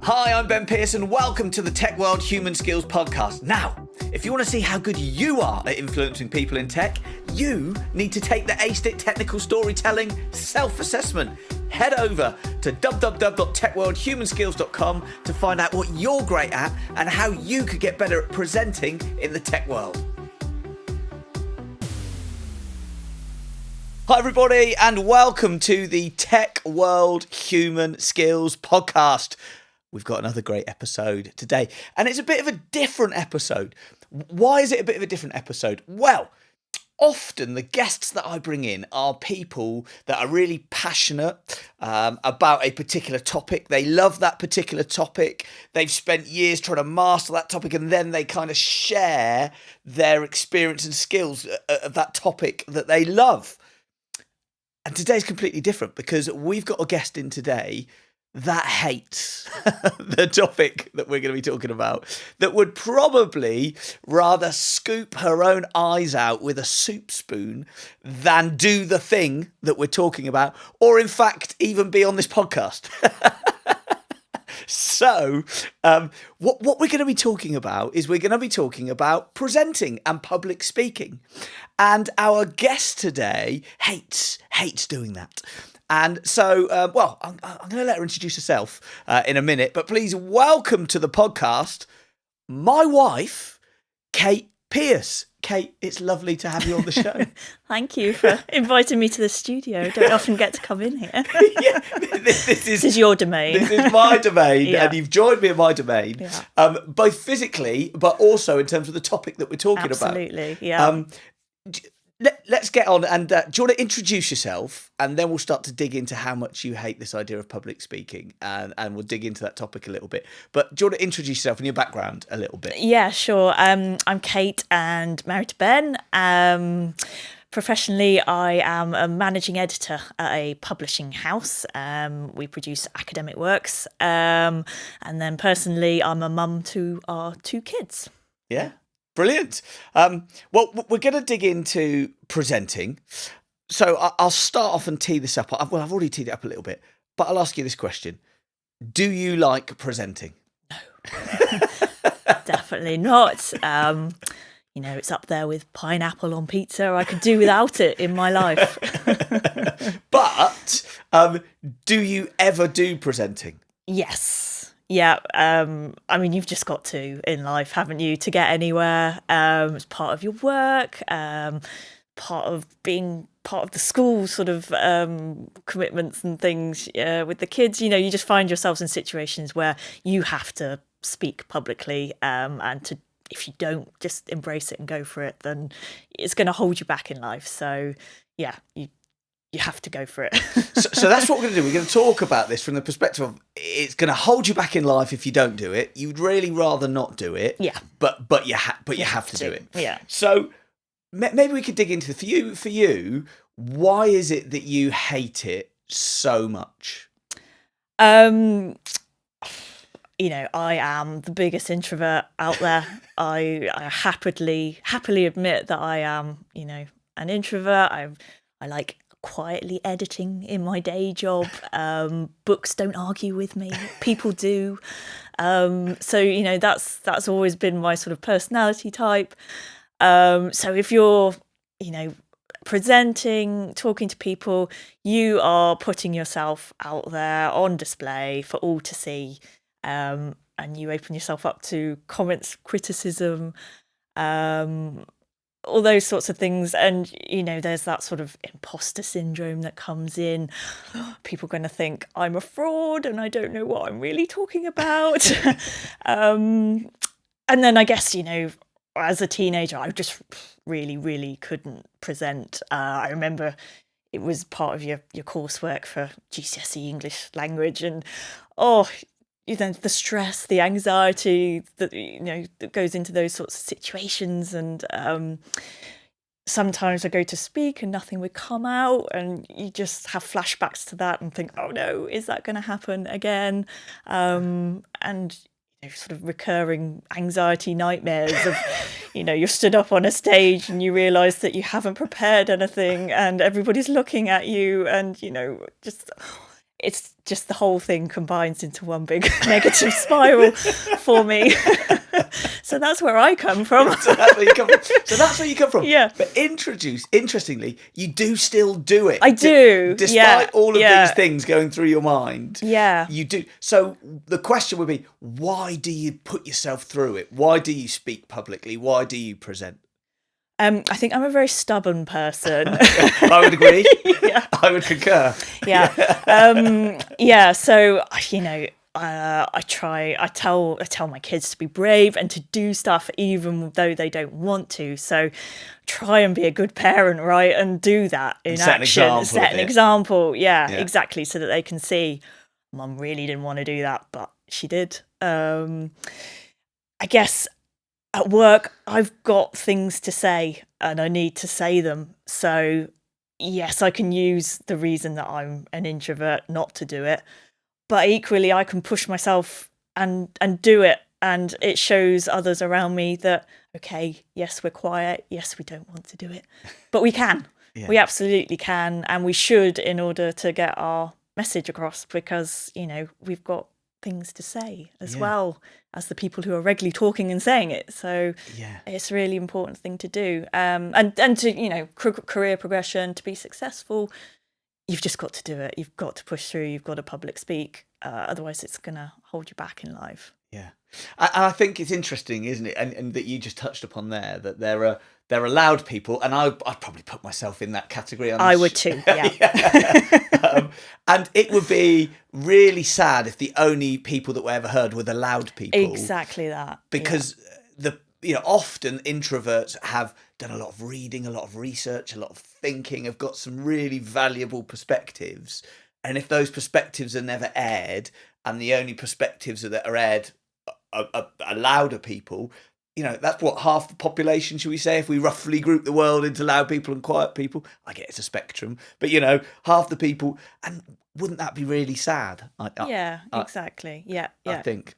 Hi, I'm Ben Pearce and welcome to the Tech World Human Skills Podcast. Now, if you want to see how good you are at influencing people in tech, you need to take the ASTIC Technical Storytelling Self-Assessment. Head over to www.techworldhumanskills.com to find out what you're great at and how you could get better at presenting in the tech world. Hi everybody and welcome to the Tech World Human Skills Podcast. We've got another great episode today, and it's a bit of a different episode. Why is it a bit of a different episode? Well, often the guests that I bring in are people that are really passionate about a particular topic. They love that particular topic. They've spent years trying to master that topic, and then they kind of share their experience and skills of that topic that they love. And today's completely different because we've got a guest in today that hates the topic that we're going to be talking about, that would probably rather scoop her own eyes out with a soup spoon than do the thing that we're talking about, or in fact, even be on this podcast. So, what we're going to be talking about is we're going to be talking about presenting and public speaking. And our guest today hates doing that. And so, I'm going to let her introduce herself in a minute, but please welcome to the podcast, my wife, Kate Pearce. Kate, it's lovely to have you on the show. Thank you for inviting me to the studio. I don't often get to come in here. Yeah, this is your domain. This is my domain, Yeah. and you've joined me in my domain, both physically, but also in terms of the topic that we're talking about. Absolutely, yeah. Let's get on, and do you want to introduce yourself, and then we'll start to dig into how much you hate this idea of public speaking, and we'll dig into that topic a little bit. But do you want to introduce yourself and your background a little bit? Yeah, sure. I'm Kate and married to Ben. Professionally, I am a managing editor at a publishing house. We produce academic works. And then personally, I'm a mum to our 2 kids. Yeah. Brilliant. Well, we're going to dig into presenting. So I'll start off and tee this up. I've already teed it up a little bit, but I'll ask you this question. Do you like presenting? No, definitely not. It's up there with pineapple on pizza. I could do without it in my life. But do you ever do presenting? Yes. Yeah, you've just got to in life, haven't you, to get anywhere. It's part of your work, part of being part of the school sort of commitments and things with the kids. You just find yourselves in situations where you have to speak publicly, and if you don't just embrace it and go for it, then it's going to hold you back in life. So, yeah, you have to go for it. So that's what we're going to do. We're going to talk about this from the perspective of it's going to hold you back in life if you don't do it. You'd really rather not do it. Yeah. But you have to do it. Yeah. So maybe we could dig into for you, why is it that you hate it so much? I am the biggest introvert out there. I happily admit that I am, an introvert. I like quietly editing in my day job. Books don't argue with me. People do. So that's always been my sort of personality type. So if you're, presenting, talking to people, you are putting yourself out there on display for all to see. And you open yourself up to comments, criticism, all those sorts of things. And, there's that sort of imposter syndrome that comes in. People are going to think I'm a fraud and I don't know what I'm really talking about. And then I guess, as a teenager, I just really, really couldn't present. I remember it was part of your coursework for GCSE English language, and the stress, the anxiety that that goes into those sorts of situations, and sometimes I go to speak and nothing would come out, and you just have flashbacks to that and think, oh no, is that going to happen again? And sort of recurring anxiety nightmares of, you're stood up on a stage and you realise that you haven't prepared anything and everybody's looking at you, and it's just the whole thing combines into one big negative spiral for me. So that's where I come from. So that's where you come from. Yeah. But interestingly, you do still do it. I do. Despite all of these things going through your mind. Yeah. You do. So the question would be, why do you put yourself through it? Why do you speak publicly? Why do you present? I think I'm a very stubborn person. I would agree. Yeah. I would concur. Yeah. So, I tell my kids to be brave and to do stuff even though they don't want to. So try and be a good parent, right? And do that in action. Set an example. Yeah, exactly. So that they can see, Mum really didn't want to do that, but she did. I guess at work, I've got things to say and I need to say them. So yes, I can use the reason that I'm an introvert not to do it. But equally, I can push myself and do it. And it shows others around me that, okay, yes, we're quiet. Yes, we don't want to do it. But we can. Yeah. We absolutely can. And we should in order to get our message across because, we've got things to say as well as the people who are regularly talking and saying it. So it's a really important thing to do. And to, career progression, to be successful, you've just got to do it. You've got to push through. You've got to public speak. Otherwise, it's going to hold you back in life. Yeah. And I think it's interesting, isn't it? And that you just touched upon there, that there are loud people. And I'd probably put myself in that category. I would too, yeah. And it would be really sad if the only people that were ever heard were the loud people. Exactly that. Because often introverts have done a lot of reading, a lot of research, a lot of thinking, have got some really valuable perspectives. And if those perspectives are never aired and the only perspectives that are aired are louder people, that's what, half the population, should we say, if we roughly group the world into loud people and quiet people. I get it's a spectrum, but half the people, and wouldn't that be really sad? Exactly. Yeah. I think.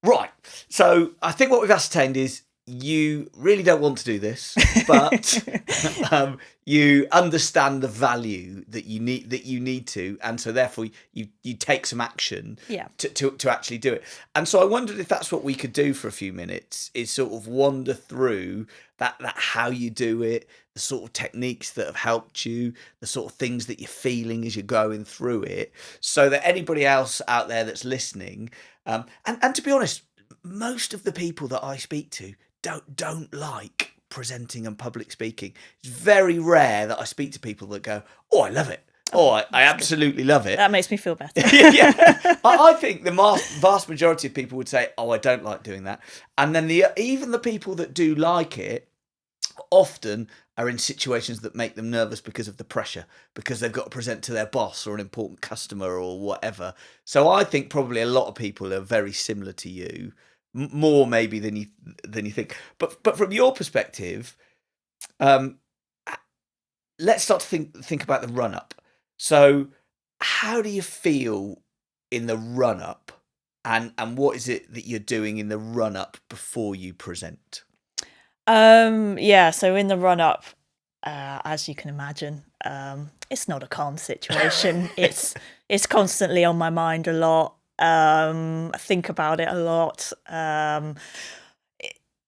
Right. So I think what we've ascertained is you really don't want to do this, but you understand the value that you need to, and so therefore you take some action to actually do it. And so I wondered if that's what we could do for a few minutes, is sort of wander through that how you do it, the sort of techniques that have helped you, the sort of things that you're feeling as you're going through it, so that anybody else out there that's listening, and to be honest, most of the people that I speak to don't like presenting and public speaking. It's very rare that I speak to people that go, "Oh, I love it. Oh, I absolutely love it." That makes me feel better. I think the vast majority of people would say, "Oh, I don't like doing that." And then even the people that do like it often are in situations that make them nervous because of the pressure, because they've got to present to their boss or an important customer or whatever. So I think probably a lot of people are very similar to you. More maybe than you think, but from your perspective, let's start to think about the run up. So, how do you feel in the run up, and what is it that you're doing in the run up before you present? So in the run up, as you can imagine, it's not a calm situation. It's constantly on my mind a lot. I think about it a lot. I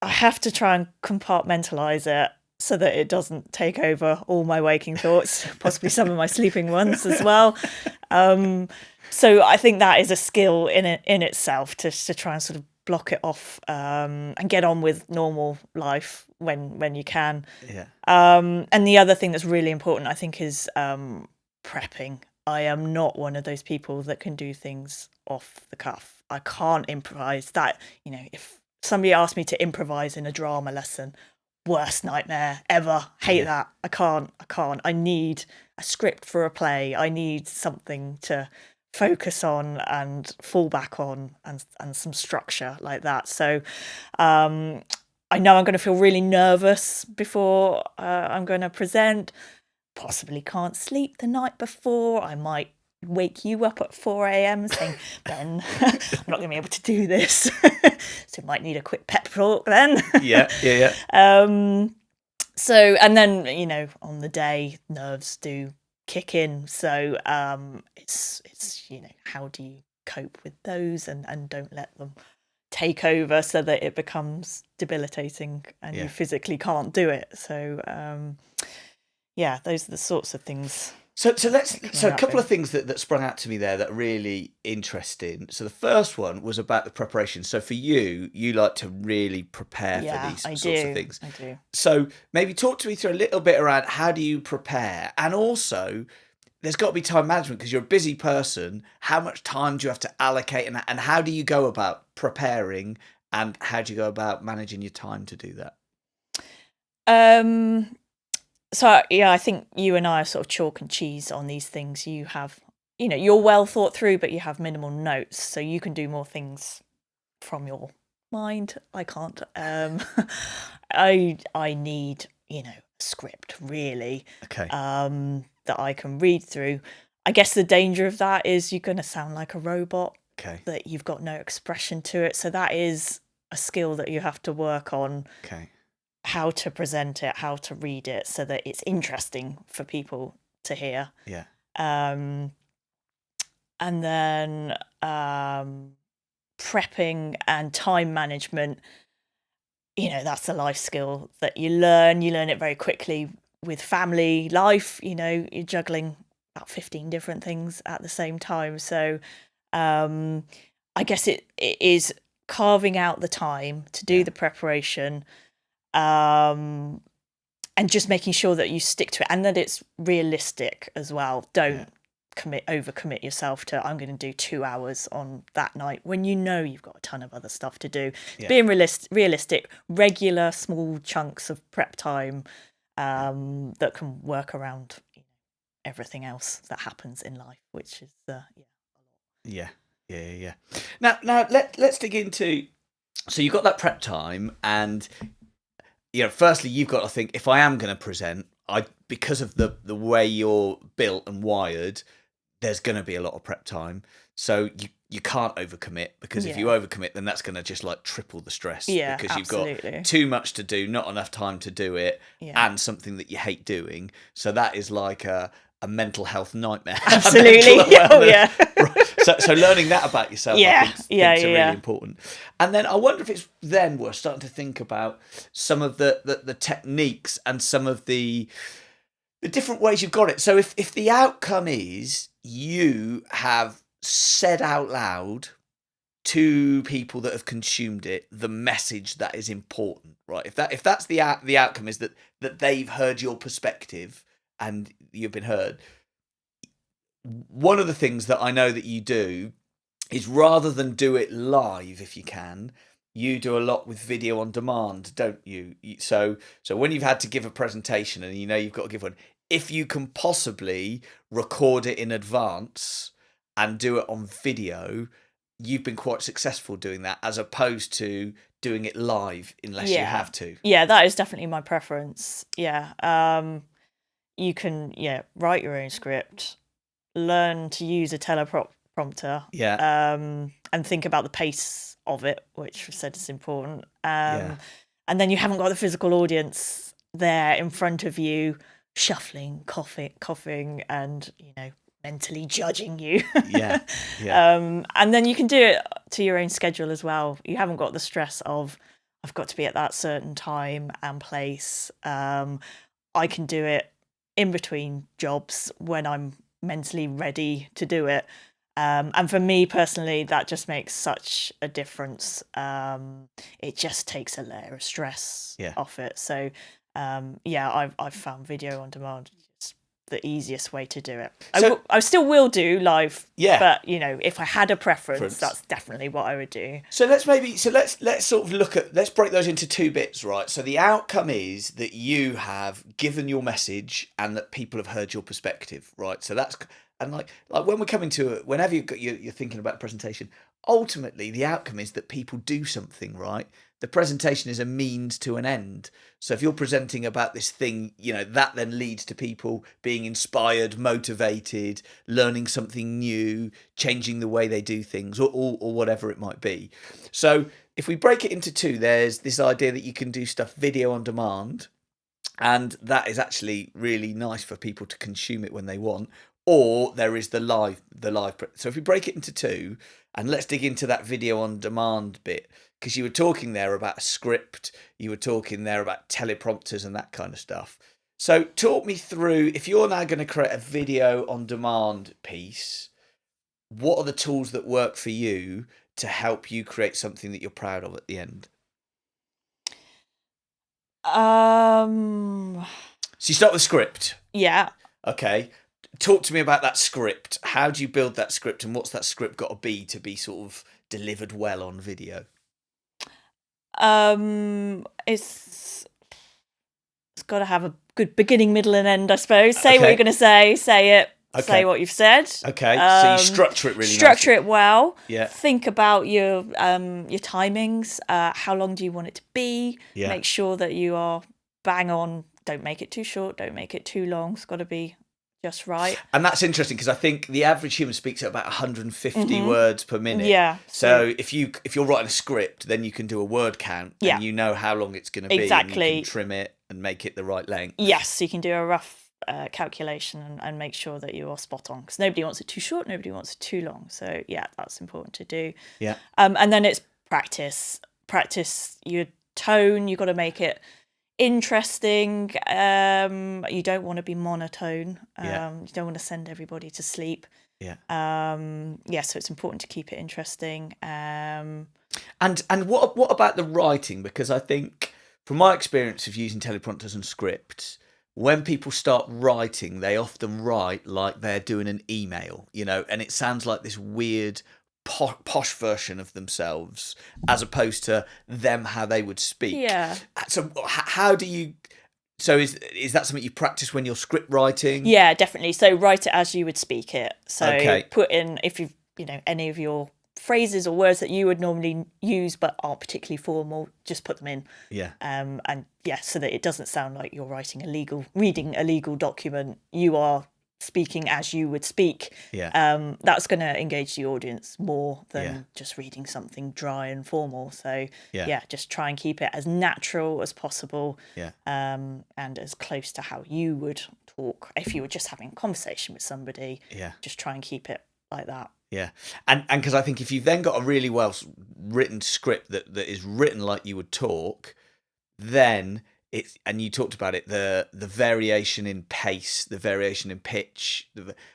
have to try and compartmentalize it so that it doesn't take over all my waking thoughts, possibly some of my sleeping ones as well. So I think that is a skill in itself, to try and sort of block it off and get on with normal life when you can. Yeah. And the other thing that's really important, I think, is prepping. I am not one of those people that can do things off the cuff. I can't improvise. That, if somebody asked me to improvise in a drama lesson, worst nightmare ever. Hate that. I can't. I need a script for a play. I need something to focus on and fall back on, and some structure like that. So I know I'm going to feel really nervous before I'm going to present. Possibly can't sleep the night before. I might wake you up at 4 a.m. saying, "Ben, I'm not going to be able to do this." So might need a quick pep talk then. Yeah. So, and then, on the day, nerves do kick in. So it's how do you cope with those and don't let them take over so that it becomes debilitating and you physically can't do it. So those are the sorts of things. So a couple of things that sprung out to me there that are really interesting. So the first one was about the preparation. So for you like to really prepare for these sorts of things. I do. So maybe talk to me through a little bit around how do you prepare, and also there's got to be time management because you're a busy person. How much time do you have to allocate, and how do you go about preparing, and how do you go about managing your time to do that? So I think you and I are sort of chalk and cheese on these things. You have, you're well thought through, but you have minimal notes, so you can do more things from your mind. I can't. I need, a script really. Okay. That I can read through. I guess the danger of that is you're going to sound like a robot. Okay. That you've got no expression to it. So that is a skill that you have to work on. Okay. How to present it, how to read it so that it's interesting for people to hear. Yeah. And then prepping and time management, that's a life skill that you learn. You learn it very quickly with family life. You're juggling about 15 different things at the same time. So I guess it is carving out the time to do the preparation, and just making sure that you stick to it and that it's realistic as well. Don't overcommit yourself to I'm going to do 2 hours on that night when you've got a ton of other stuff to do. Being realistic, regular small chunks of prep time that can work around everything else that happens in life, which is a lot. Yeah. Now let's dig into. So you've got that prep time, and firstly you've got to think, if I am going to present, because of the way you're built and wired, there's going to be a lot of prep time. So you can't overcommit, because if you overcommit, then that's going to just like triple the stress. Yeah, because absolutely. You've got too much to do, not enough time to do it, and something that you hate doing. So that is like a mental health nightmare. Absolutely. Right. So learning that about yourself, I think are really important. And then I wonder if it's then we're starting to think about some of the techniques and some of the different ways you've got it. So if the outcome is you have said out loud to people that have consumed it the message that is important, right? If that's the outcome is that they've heard your perspective and you've been heard. One of the things that I know that you do is, rather than do it live, if you can, you do a lot with video on demand, don't you? So when you've had to give a presentation and you've got to give one, if you can possibly record it in advance and do it on video, you've been quite successful doing that, as opposed to doing it live unless you have to. Yeah, that is definitely my preference. Yeah. You can write your own script, learn to use a teleprompter, and think about the pace of it, which we've said is important. And then you haven't got the physical audience there in front of you, shuffling, coughing, and mentally judging you. And then you can do it to your own schedule as well. You haven't got the stress of I've got to be at that certain time and place. I can do it in between jobs when I'm mentally ready to do it. And for me personally, that just makes such a difference. It just takes a layer of stress off it. So I've found video on demand is the easiest way to do it. So, I still will do live, but if I had a preference, that's definitely what I would do. So let's sort of let's break those into two bits, right? So the outcome is that you have given your message and that people have heard your perspective, right? So that's, and like when we're coming to it, whenever you're thinking about a presentation, ultimately the outcome is that people do something, right? The presentation is a means to an end. So if you're presenting about this thing, that then leads to people being inspired, motivated, learning something new, changing the way they do things, or whatever it might be. So if we break it into two, there's this idea that you can do stuff video on demand, and that is actually really nice for people to consume it when they want. Or there is the live. So if we break it into two, and let's dig into that video on demand bit, because you were talking there about a script, you were talking there about teleprompters and that kind of stuff. So talk me through, if you're now going to create a video on demand piece, what are the tools that work for you to help you create something that you're proud of at the end? So you start with script. Yeah. Okay. Talk to me about that script. How do you build that script, and what's that script got to be sort of delivered well on video? It's got to have a good beginning, middle, and end, I suppose. Say what you're going to say it. Okay. Say what you've said. Okay, so you structure it really Structure nicely. it well. Yeah. Think about your timings. How long do you want it to be? Yeah. Make sure that you are bang on. Don't make it too short. Don't make it too long. It's got to be just right. And that's interesting, because I think the average human speaks at about 150 words per minute. Yeah. So if you're writing a script, then you can do a word count, and you know how long it's going to be. Exactly. And you can trim it and make it the right length. Yes, you can do a rough calculation and make sure that you are spot on, because nobody wants it too short, nobody wants it too long. So yeah, that's important to do. Yeah. And then it's practice your tone. You've got to make it interesting. You don't want to be monotone. You don't want to send everybody to sleep. Yeah. So it's important to keep it interesting. And what about the writing? Because I think, from my experience of using teleprompters and scripts, when people start writing, they often write like they're doing an email, and it sounds like this weird posh version of themselves, as opposed to them how they would speak. Yeah. So how do you? So is that something you practice when you're script writing? Yeah, definitely. So write it as you would speak it. So put in, if you've any of your phrases or words that you would normally use but aren't particularly formal, just put them in. Yeah. So that it doesn't sound like you're reading a legal document. You are speaking as you would speak. Yeah. That's going to engage the audience more than just reading something dry and formal. So just try and keep it as natural as possible. Yeah. And as close to how you would talk if you were just having a conversation with somebody. Yeah. Just try and keep it like that. Yeah, and because I think if you've then got a really well written script that is written like you would talk, then it's, and you talked about it, the variation in pace, the variation in pitch,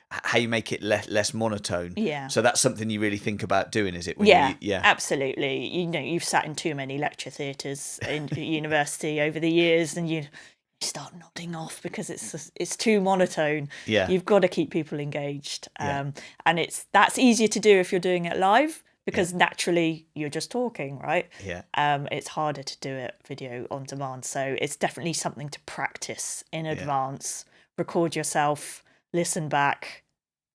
how you make it less monotone. Yeah. So that's something you really think about doing, is it? Absolutely. You've sat in too many lecture theatres in university over the years, and you start nodding off because it's too monotone. Yeah. You've got to keep people engaged. And that's easier to do if you're doing it live, because naturally you're just talking, right? Yeah. It's harder to do it video on demand. So it's definitely something to practice in advance. Record yourself, listen back.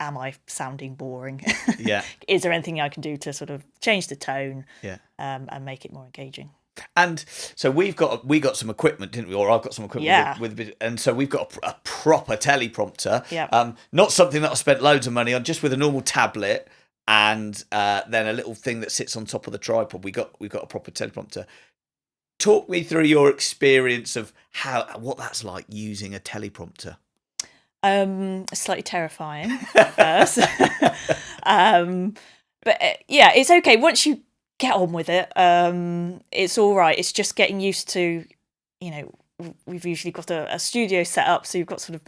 Am I sounding boring? Yeah. Is there anything I can do to sort of change the tone? Yeah. And make it more engaging? And so we got some equipment, didn't we? Or I've got some equipment. Yeah. And so we've got a proper teleprompter. Yeah. Not something that I spent loads of money on, just with a normal tablet and then a little thing that sits on top of the tripod. We've got a proper teleprompter. Talk me through your experience of what that's like using a teleprompter. Slightly terrifying at first. But it's okay once you get on with it. It's all right. It's just getting used to, we've usually got a studio set up, so you've got sort of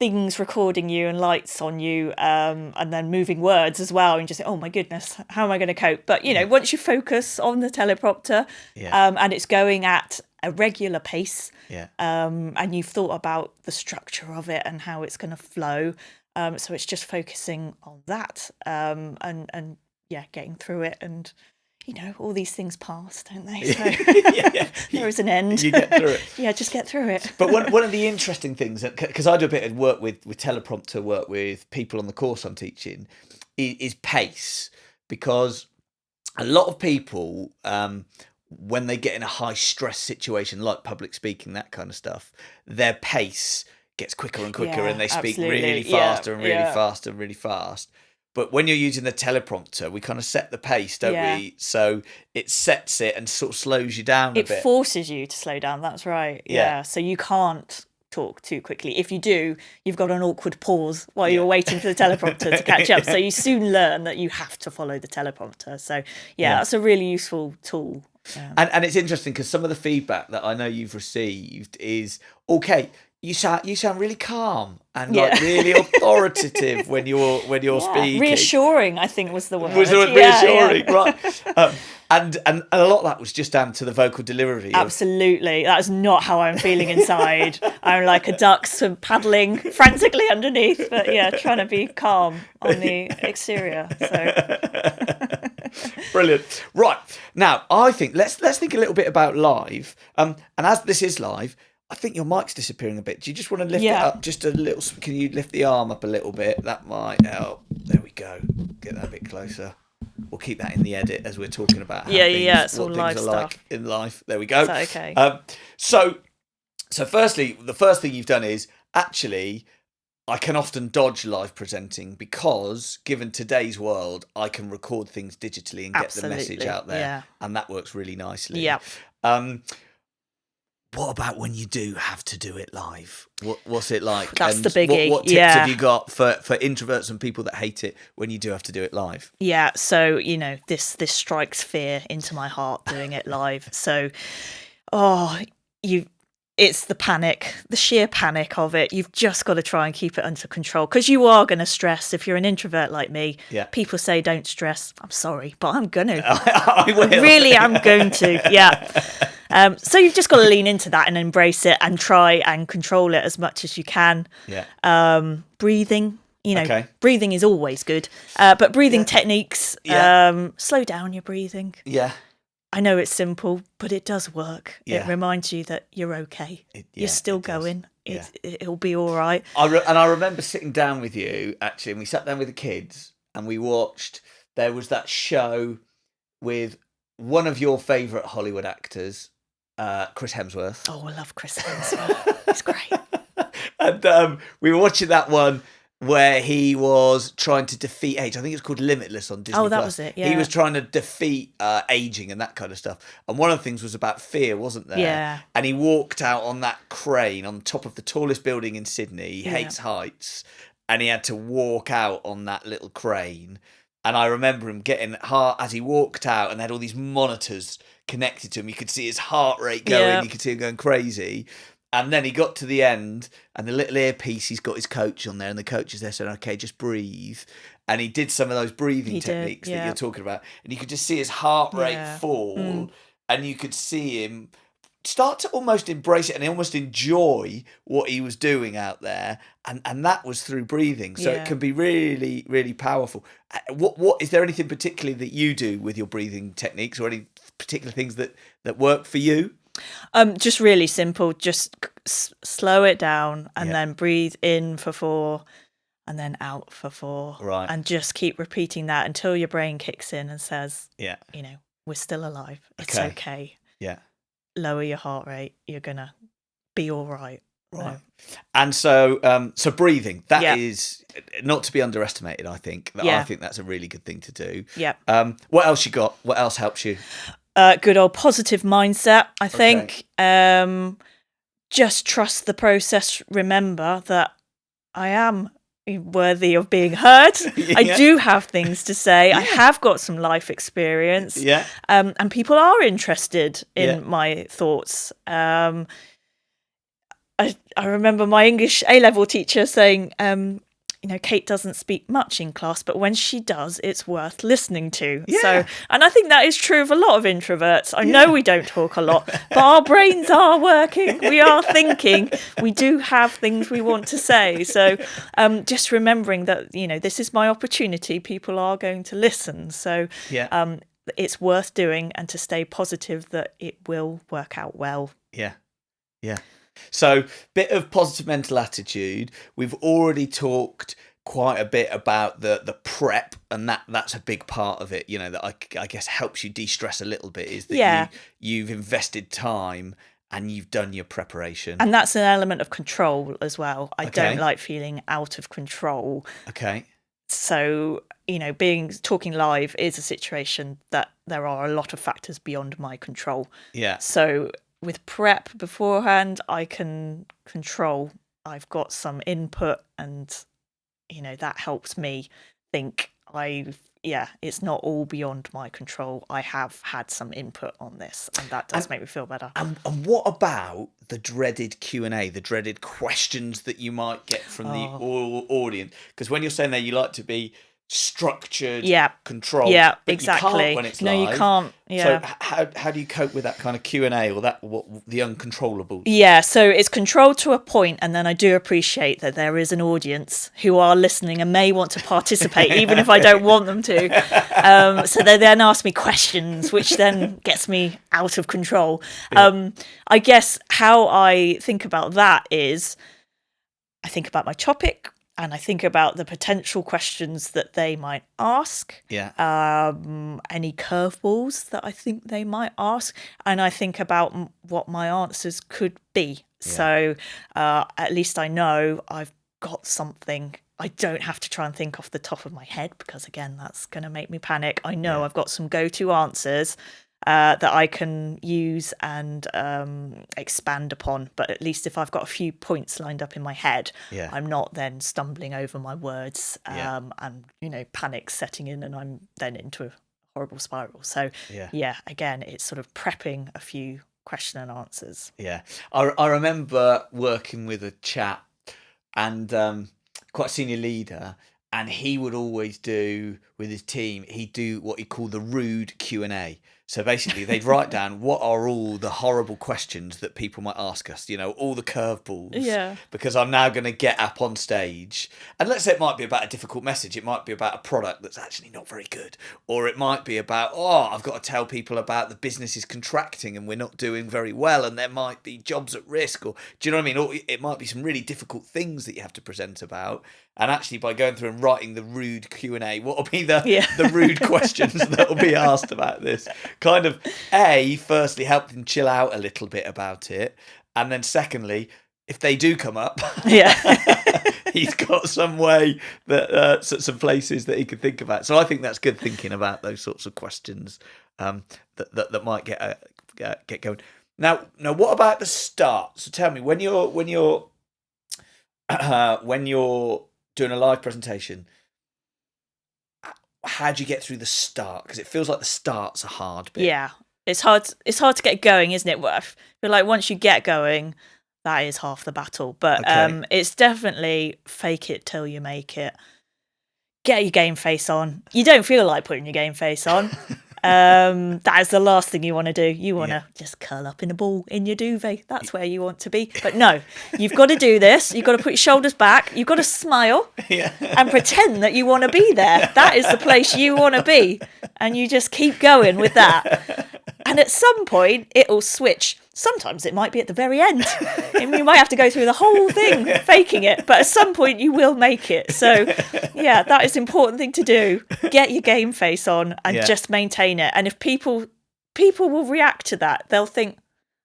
things recording you and lights on you, and then moving words as well, and just think, oh my goodness, how am I going to cope? But once you focus on the teleprompter, and it's going at a regular pace, and you've thought about the structure of it and how it's going to flow, so it's just focusing on that, and getting through it. And all these things pass, don't they? So there is an end. You get through it. Just get through it. But one of the interesting things, because I do a bit of work with teleprompter work with people on the course I'm teaching, is pace. Because a lot of people, when they get in a high stress situation like public speaking, that kind of stuff, their pace gets quicker and quicker, and they speak really faster and really fast and really fast. But when you're using the teleprompter, we kind of set the pace, don't Yeah. we? So it sets it and sort of slows you down a bit. It forces you to slow down. That's right. Yeah. Yeah. So you can't talk too quickly. If you do, you've got an awkward pause while you're waiting for the teleprompter to catch up. So you soon learn that you have to follow the teleprompter. So that's a really useful tool. And it's interesting because some of the feedback that I know you've received is, okay, you sound really calm and like really authoritative when you're speaking. Reassuring, I think, was the word. Was the word reassuring, right? And a lot of that was just down to the vocal delivery. Absolutely. That is not how I'm feeling inside. I'm like a duck paddling frantically underneath, but trying to be calm on the exterior. So Brilliant. Right. Now, I think let's think a little bit about live. And as this is live, I think your mic's disappearing a bit. Do you just want to lift it up just a little? Can you lift the arm up a little bit? That might help. There we go. Get that a bit closer. We'll keep that in the edit as we're talking about it's all what live things are stuff. like in life. There we go. Is that okay? So firstly, the first thing you've done is actually I can often dodge live presenting because given today's world, I can record things digitally and get the message out there. And that works really nicely. Yeah. What about when you do have to do it live? What's it like? That's and the biggie. What tips have you got for introverts and people that hate it when you do have to do it live? Yeah, so, this strikes fear into my heart doing it live. So, it's the panic, the sheer panic of it. You've just got to try and keep it under control because you are going to stress. If you're an introvert like me, people say don't stress. I'm sorry, but I'm going to. I will. I really am going to, so you've just got to lean into that and embrace it and try and control it as much as you can. Yeah. Breathing, breathing is always good. But breathing techniques, slow down your breathing. Yeah. I know it's simple, but it does work. Yeah. It reminds you that you're okay. You're still going. It'll be all right. I remember sitting down with you, actually, and we sat down with the kids and we watched, there was that show with one of your favourite Hollywood actors, Chris Hemsworth. Oh, I love Chris Hemsworth. He's great. And we were watching that one where he was trying to defeat age. I think it's called Limitless on Disney+. Oh, that was it, yeah. He was trying to defeat aging and that kind of stuff. And one of the things was about fear, wasn't there? Yeah. And he walked out on that crane on top of the tallest building in Sydney. He hates heights. And he had to walk out on that little crane. And I remember him getting heart as he walked out and they had all these monitors connected to him. You could see his heart rate going. Yeah. You could see him going crazy. And then he got to the end and the little earpiece, he's got his coach on there and the coach is there saying, okay, just breathe. And he did some of those breathing techniques that you're talking about. And you could just see his heart rate fall and you could see him start to almost embrace it and almost enjoy what he was doing out there. And that was through breathing. So it can be really, really powerful. What is there anything particularly that you do with your breathing techniques or any particular things that work for you? Just really simple. Just slow it down and then breathe in for 4 and then out for 4. Right. And just keep repeating that until your brain kicks in and says, yeah, we're still alive. It's okay. Yeah. Lower your heart rate. You're going to be all right. Right. And so breathing, that is not to be underestimated, I think. I think that's a really good thing to do. Yeah. What else you got? What else helps you? Good old positive mindset, I think. Just trust the process. Remember that I am worthy of being heard. I do have things to say. I have got some life experience. Yeah. And people are interested in my thoughts. I remember my English A-level teacher saying, Kate doesn't speak much in class, but when she does, it's worth listening to. Yeah. So, and I think that is true of a lot of introverts. I know we don't talk a lot, but our brains are working. We are thinking. We do have things we want to say. So just remembering that, this is my opportunity. People are going to listen. So it's worth doing and to stay positive that it will work out well. Yeah. Yeah. So, bit of positive mental attitude. We've already talked quite a bit about the prep, and that's a big part of it. That I guess helps you de-stress a little bit. Is that you've invested time and you've done your preparation, and that's an element of control as well. I don't like feeling out of control. Okay. So, talking live is a situation that there are a lot of factors beyond my control. Yeah. So with prep beforehand, I can control. I've got some input, and that helps me think it's not all beyond my control. I have had some input on this, and that does make me feel better. And what about the dreaded Q&A, the dreaded questions that you might get from the audience? Because when you're saying there, you like to be structured, controlled. Yeah, but exactly. You can't when it's live. No, you can't. Yeah. So how do you cope with that kind of Q&A or the uncontrollables? Yeah, so it's controlled to a point, and then I do appreciate that there is an audience who are listening and may want to participate, even if I don't want them to. So they then ask me questions, which then gets me out of control. Yeah. I guess how I think about that is I think about my topic, and I think about the potential questions that they might ask. Yeah. Any curveballs that I think they might ask. And I think about what my answers could be. Yeah. So at least I know I've got something. I don't have to try and think off the top of my head, because, again, that's going to make me panic. I know I've got some go-to answers that I can use and expand upon. But at least if I've got a few points lined up in my head, I'm not then stumbling over my words and, panic setting in, and I'm then into a horrible spiral. So, again, it's sort of prepping a few question and answers. Yeah. I remember working with a chap, and quite a senior leader, and he would always do, with his team, he'd do what he called the rude Q&A. So basically, they'd write down what are all the horrible questions that people might ask us, all the curveballs. Yeah. Because I'm now going to get up on stage. And let's say it might be about a difficult message. It might be about a product that's actually not very good. Or it might be about, I've got to tell people about the business is contracting and we're not doing very well and there might be jobs at risk. Or do you know what I mean? Or it might be some really difficult things that you have to present about. And actually, by going through and writing the rude Q&A, what will be the rude questions that will be asked about this? Kind of, firstly, help them chill out a little bit about it. And then secondly, if they do come up, he's got some way that some places that he could think about. So I think that's good, thinking about those sorts of questions that might get going. Now, what about the start? So tell me, when you're doing a live presentation, how do you get through the start? Because it feels like the start's a hard bit. Yeah, it's hard. It's hard to get going, isn't it? But like once you get going, that is half the battle. But it's definitely fake it till you make it. Get your game face on. You don't feel like putting your game face on. That is the last thing you want to do. You want to just curl up in a ball in your duvet. That's where you want to be. But no, you've got to do this. You've got to put your shoulders back. You've got to smile and pretend that you want to be there. That is the place you want to be. And you just keep going with that. And at some point, it'll switch. Sometimes it might be at the very end. You might have to go through the whole thing faking it, but at some point you will make it. So, that is an important thing to do. Get your game face on and just maintain it. And if people will react to that, they'll think,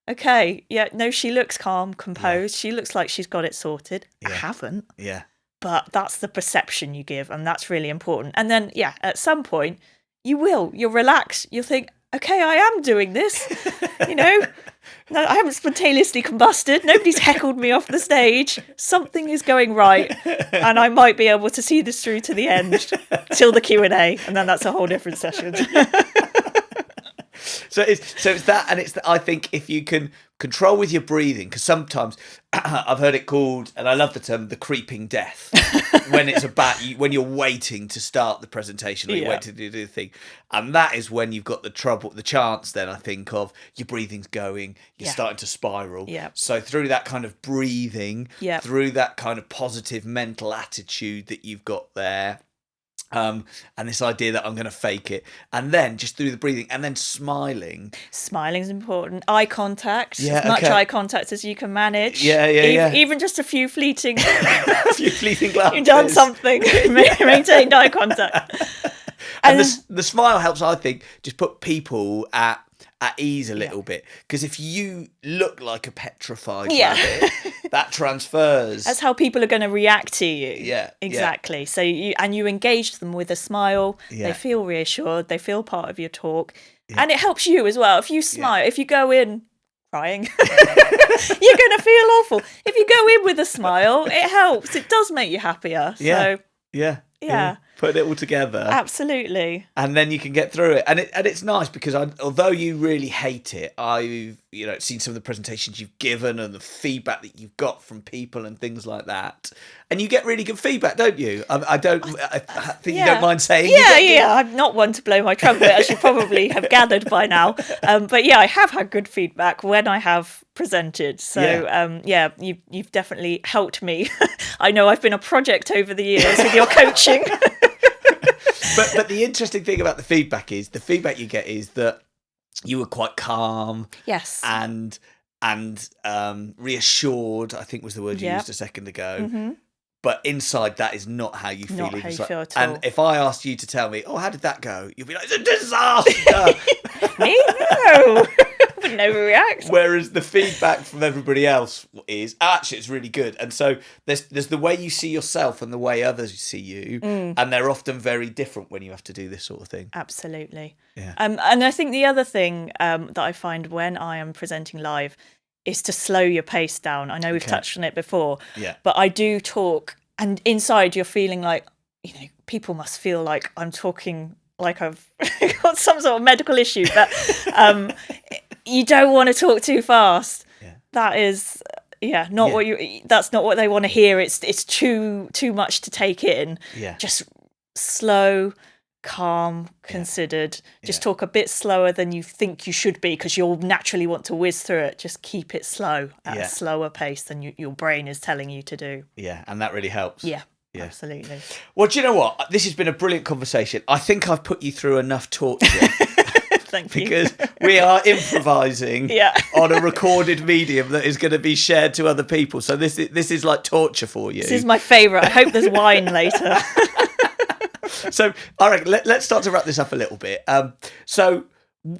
okay, she looks calm, composed. She looks like she's got it sorted. I haven't. Yeah. But that's the perception you give, and that's really important. And then, at some point, you'll relax. You'll think, okay, I am doing this, No, I haven't spontaneously combusted. Nobody's heckled me off the stage. Something is going right, and I might be able to see this through to the end, till the Q&A, and then that's a whole different session. So it's that, and I think if you can control with your breathing, because sometimes I've heard it called, and I love the term, the creeping death, when it's when you're waiting to start the presentation, or you're waiting to do the thing, and that is when you've got the chance then, I think, of your breathing's going, you're starting to spiral. So through that kind of breathing, through that kind of positive mental attitude that you've got there, and this idea that I'm going to fake it, and then just through the breathing, and then smiling. Smiling's important. Eye contact, as much eye contact as you can manage. Even just a few fleeting, glances. You've done something. Maintained eye contact. And the smile helps, I think, just put people at ease a little bit, because if you look like a petrified rabbit, that transfers. That's how people are going to react to you. Yeah, exactly. So you engage them with a smile. Yeah. They feel reassured. They feel part of your talk, and it helps you as well. If you smile, if you go in crying, you're going to feel awful. If you go in with a smile, it helps. It does make you happier. So Yeah. Put it all together. Absolutely. And then you can get through it. And it's nice because although you really hate it, I've seen some of the presentations you've given and the feedback that you've got from people and things like that. And you get really good feedback, don't you? I think you don't mind saying. Yeah. I'm not one to blow my trumpet, as you probably have gathered by now. But yeah, I have had good feedback when I have presented. So you've definitely helped me. I know I've been a project over the years with your coaching. But the interesting thing about the feedback you get is that you were quite calm. Yes. And reassured, I think was the word you used a second ago. Mm-hmm. But inside that is not how you feel. Not how you feel at all. And if I asked you to tell me, how did that go? You'll be like, it's a disaster. Me? No. Would never react. Whereas the feedback from everybody else is, actually, it's really good. And so there's the way you see yourself and the way others see you. And they're often very different when you have to do this sort of thing. Absolutely. Yeah. And I think the other thing that I find when I am presenting live is to slow your pace down. I know we've touched on it before, but I do talk, and inside you're feeling like, people must feel like I'm talking like I've got some sort of medical issue, but you don't want to talk too fast. That is not what that's not what they want to hear. It's too much to take in. Just slow, calm, considered. Just talk a bit slower than you think you should be, because you'll naturally want to whiz through it. Just keep it slow, at a slower pace than your brain is telling you to do. And that really helps. Yeah, absolutely. Well, do you know what? This has been a brilliant conversation. I think I've put you through enough torture. Thank you. Because we are improvising on a recorded medium that is going to be shared to other people. So this is like torture for you. This is my favourite. I hope there's wine later. So, all right, let's start to wrap this up a little bit. So,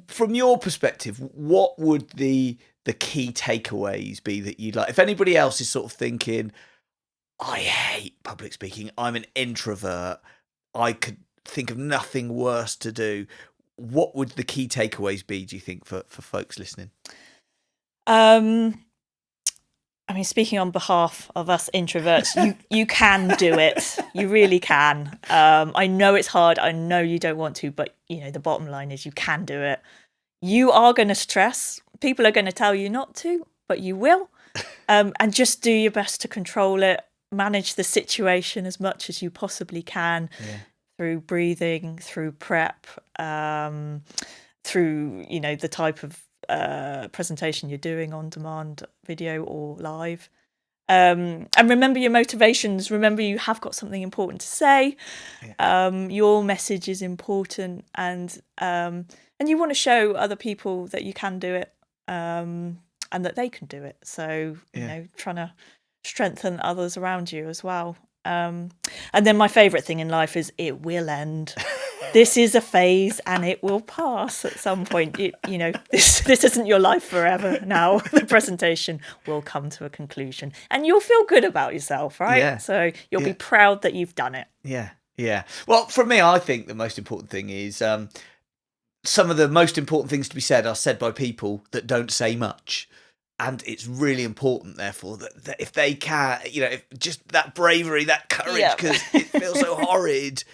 from your perspective, what would the key takeaways be that you'd like? If anybody else is sort of thinking, I hate public speaking, I'm an introvert, I could think of nothing worse to do, what would the key takeaways be, do you think, for folks listening? I mean, speaking on behalf of us introverts, you can do it. You really can. I know it's hard. I know you don't want to, but the bottom line is you can do it. You are going to stress. People are going to tell you not to, but you will. And just do your best to control it. Manage the situation as much as you possibly can. Through breathing, through prep, through the type of presentation you're doing on demand, video or live, and remember your motivations. Remember you have got something important to say. Your message is important, and you want to show other people that you can do it, and that they can do it. So trying to strengthen others around you as well. And then my favourite thing in life is it will end. This is a phase and it will pass at some point. This isn't your life forever now. The presentation will come to a conclusion and you'll feel good about yourself, right? So you'll be proud that you've done it. Yeah. Well, for me, I think the most important thing is some of the most important things to be said are said by people that don't say much. And it's really important, therefore, that if they can, if just that bravery, that courage, because it feels so horrid,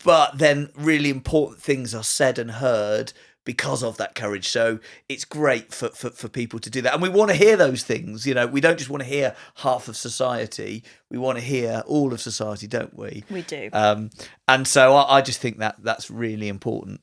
but then really important things are said and heard because of that courage. So it's great for people to do that. And we want to hear those things. We don't just want to hear half of society. We want to hear all of society, don't we? We do. And so I just think that's really important.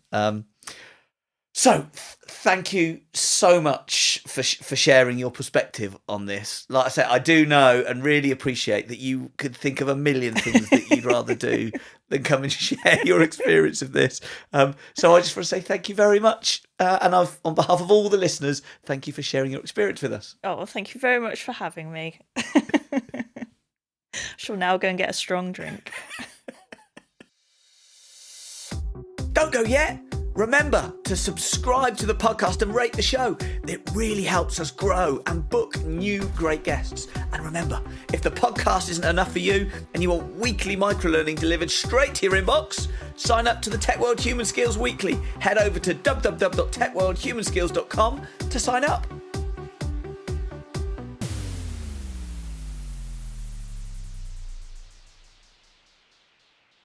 So thank you so much for sharing your perspective on this. Like I said, I do know and really appreciate that you could think of a million things that you'd rather do than come and share your experience of this. So I just want to say thank you very much. And on behalf of all the listeners, thank you for sharing your experience with us. Oh, well, thank you very much for having me. I shall now go and get a strong drink. Don't go yet. Remember to subscribe to the podcast and rate the show. It really helps us grow and book new great guests. And remember, if the podcast isn't enough for you and you want weekly microlearning delivered straight to your inbox, sign up to the Tech World Human Skills Weekly. Head over to www.techworldhumanskills.com to sign up.